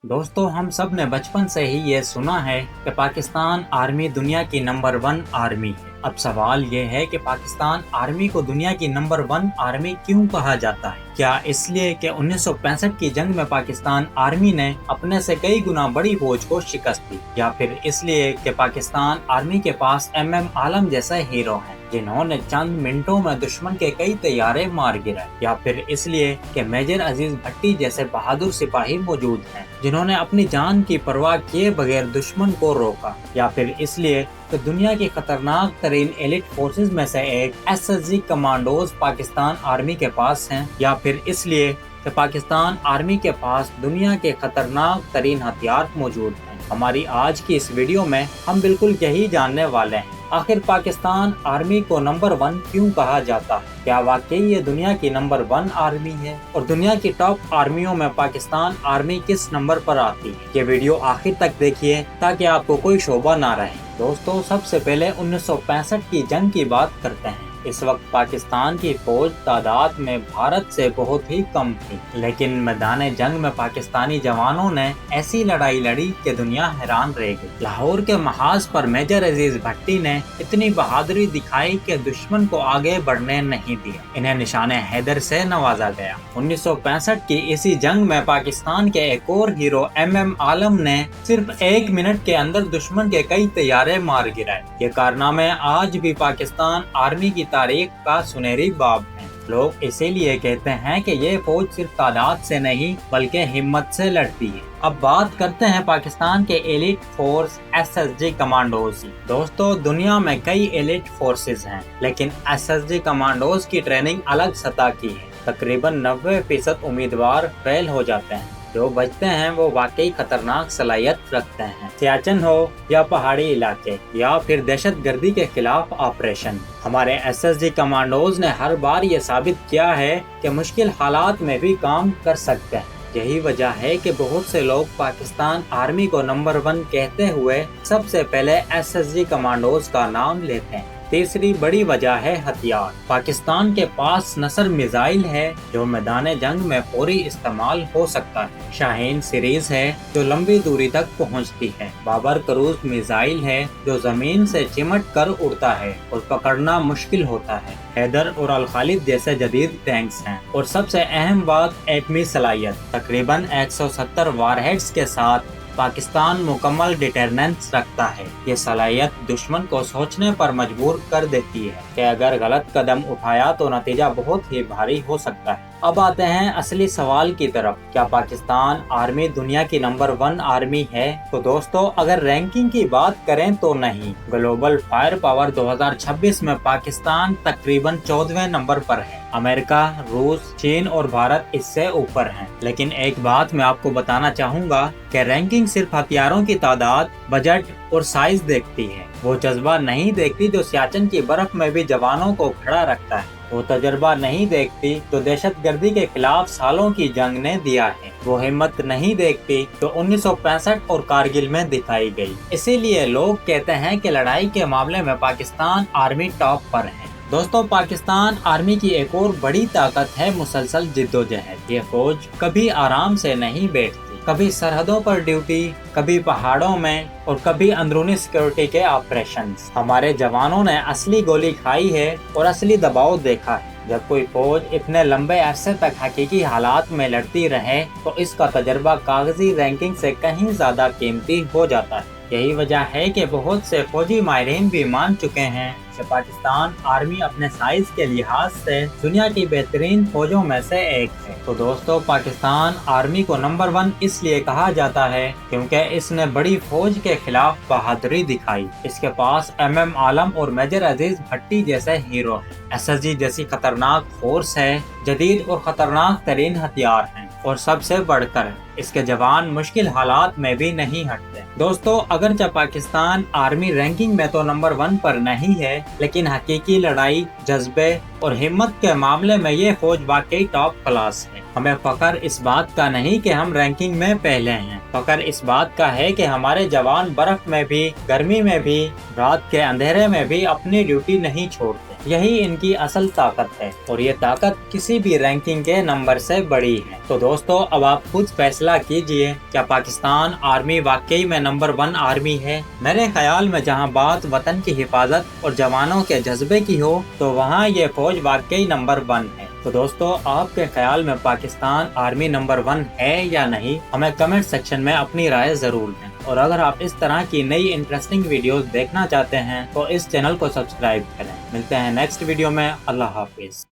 दोस्तों, हम सब ने बचपन से ही ये सुना है कि पाकिस्तान आर्मी दुनिया की नंबर 1 आर्मी है। अब सवाल ये है कि पाकिस्तान आर्मी को दुनिया की नंबर 1 आर्मी क्यों कहा जाता है? क्या इसलिए कि 1965 की जंग में पाकिस्तान आर्मी ने अपने से कई गुना बड़ी फौज को शिकस्त दी, या फिर इसलिए कि पाकिस्तान आर्मी के पास MM आलम जैसे हीरो हैं जिन्होंने चंद मिनटों में दुश्मन के कई तैयारे मार गिराए, या फिर इसलिए कि मेजर अजीज भट्टी जैसे बहादुर सिपाही मौजूद हैं जिन्होंने अपनी जान की परवाह किए बगैर दुश्मन को रोका, या फिर इसलिए कि दुनिया की खतरनाक तरीन एलिट फोर्सेज में से एक SSG कमांडोज पाकिस्तान आर्मी के पास हैं, या फिर इसलिए कि पाकिस्तान आर्मी के पास दुनिया के खतरनाक तरीन हथियार मौजूद हैं। हमारी आज की इस वीडियो में हम बिल्कुल यही जानने वाले हैं। आखिर पाकिस्तान आर्मी को नंबर 1 क्यों कहा जाता है? क्या वाकई ये दुनिया की नंबर 1 आर्मी है? और दुनिया की टॉप आर्मियों में पाकिस्तान आर्मी किस नंबर पर आती है? ये वीडियो आखिर तक देखिए ताकि आपको कोई शोभा ना रहे। दोस्तों, सबसे पहले 1965 की जंग की बात करते हैं। इस वक्त पाकिस्तान की फौज तादाद में भारत से बहुत ही कम थी, लेकिन मैदान जंग में पाकिस्तानी जवानों ने ऐसी लड़ाई लड़ी कि दुनिया हैरान रह गई। लाहौर के महाज पर मेजर अजीज भट्टी ने इतनी बहादुरी दिखाई कि दुश्मन को आगे बढ़ने नहीं दिया। इन्हें निशाने हैदर से नवाजा गया। 1965 की इसी जंग में पाकिस्तान के एक और हीरो MM आलम ने सिर्फ 1 मिनट के अंदर दुश्मन के कई तैयारे मार गिराए। ये कारनामे आज भी पाकिस्तान आर्मी की तारीख का सुनहरी बाब है। लोग इसीलिए कहते हैं कि ये फौज सिर्फ तादाद से नहीं बल्कि हिम्मत से लड़ती है। अब बात करते हैं पाकिस्तान के एलिट फोर्स SSG कमांडोज की। दोस्तों, दुनिया में कई एलिट फोर्सेस हैं, लेकिन SSG कमांडोज की ट्रेनिंग अलग सतह की है। तकरीबन 90% उम्मीदवार फेल हो जाते हैं। जो बचते हैं वो वाकई खतरनाक सलाहियत रखते हैं। सियाचिन हो या पहाड़ी इलाके या फिर दहशतगर्दी के खिलाफ ऑपरेशन, हमारे SSG कमांडोज ने हर बार ये साबित किया है कि मुश्किल हालात में भी काम कर सकते हैं। यही वजह है कि बहुत से लोग पाकिस्तान आर्मी को नंबर 1 कहते हुए सबसे पहले SSG कमांडोज का नाम लेते हैं। तीसरी बड़ी वजह है हथियार। पाकिस्तान के पास नसर मिसाइल है जो मैदान जंग में पूरी इस्तेमाल हो सकता है। शाहीन सीरीज है जो लंबी दूरी तक पहुंचती है। बाबर क्रूज मिसाइल है जो जमीन से चिमट कर उड़ता है और पकड़ना मुश्किल होता है। हैदर और अल खालिद जैसे जदीद टैंक्स हैं। और सबसे अहम बात एटमी सलाहियत। तकरीबन 170 वारहेड्स के साथ पाकिस्तान मुकम्मल डिटरनेंस रखता है। ये सलाहियत दुश्मन को सोचने पर मजबूर कर देती है कि अगर गलत कदम उठाया तो नतीजा बहुत ही भारी हो सकता है। अब आते हैं असली सवाल की तरफ। क्या पाकिस्तान आर्मी दुनिया की नंबर 1 आर्मी है? तो दोस्तों, अगर रैंकिंग की बात करें तो नहीं। ग्लोबल फायर पावर 2026 में पाकिस्तान तकरीबन 14वें नंबर पर है। अमेरिका, रूस, चीन और भारत इससे ऊपर हैं। लेकिन एक बात मैं आपको बताना चाहूँगा कि रैंकिंग सिर्फ हथियारों की तादाद, बजट और साइज देखती है। वो जज्बा नहीं देखती जो सियाचिन की बर्फ में भी जवानों को खड़ा रखता है। वो तजर्बा नहीं देखती जो दहशतगर्दी के खिलाफ सालों की जंग ने दिया है। वो हिम्मत नहीं देखती जो 1965 और कारगिल में दिखाई गई। इसीलिए लोग कहते हैं कि लड़ाई के मामले में पाकिस्तान आर्मी टॉप पर है। दोस्तों, पाकिस्तान आर्मी की एक और बड़ी ताकत है मुसलसल जिद्दोजहद। ये फौज कभी आराम से नहीं बैठती। कभी सरहदों पर ड्यूटी, कभी पहाड़ों में और कभी अंदरूनी सिक्योरिटी के ऑपरेशंस। हमारे जवानों ने असली गोली खाई है और असली दबाव देखा है। जब कोई फौज इतने लंबे अरसे तक हकीकी हालात में लड़ती रहे तो इसका तजर्बा कागजी रैंकिंग से कहीं ज्यादा कीमती हो जाता है। यही वजह है कि बहुत से फौजी माहिरीन भी मान चुके हैं कि पाकिस्तान आर्मी अपने साइज के लिहाज से दुनिया की बेहतरीन फौजों में से एक है। तो दोस्तों, पाकिस्तान आर्मी को नंबर 1 इसलिए कहा जाता है क्योंकि इसने बड़ी फौज के खिलाफ बहादुरी दिखाई। इसके पास MM आलम और मेजर अजीज भट्टी जैसे हीरो हैं। SSG जैसी खतरनाक फोर्स है, जदीद और खतरनाक तरीन हथियार हैं, और सबसे बढ़कर इसके जवान मुश्किल हालात में भी नहीं हटते। दोस्तों, अगरचे पाकिस्तान आर्मी रैंकिंग में तो नंबर 1 पर नहीं है, लेकिन हकीकी लड़ाई, जज्बे और हिम्मत के मामले में ये फौज वाकई टॉप क्लास है। हमें फख्र इस बात का नहीं कि हम रैंकिंग में पहले हैं। फख्र इस बात का है कि हमारे जवान बर्फ में भी, गर्मी में भी, रात के अंधेरे में भी अपनी ड्यूटी नहीं छोड़ते। यही इनकी असल ताकत है और ये ताकत किसी भी रैंकिंग के नंबर से बड़ी है। तो दोस्तों अब आप खुद फैसला कीजिए, क्या पाकिस्तान आर्मी वाकई में नंबर 1 आर्मी है? मेरे ख्याल में जहां बात वतन की हिफाजत और जवानों के जज्बे की हो तो वहां ये फौज वाकई नंबर 1 है। तो दोस्तों आपके ख्याल में पाकिस्तान आर्मी नंबर 1 है या नहीं, हमें कमेंट सेक्शन में अपनी राय जरूर दें। और अगर आप इस तरह की नई इंटरेस्टिंग वीडियोस देखना चाहते हैं तो इस चैनल को सब्सक्राइब करें। मिलते हैं नेक्स्ट वीडियो में। अल्लाह हाफिज।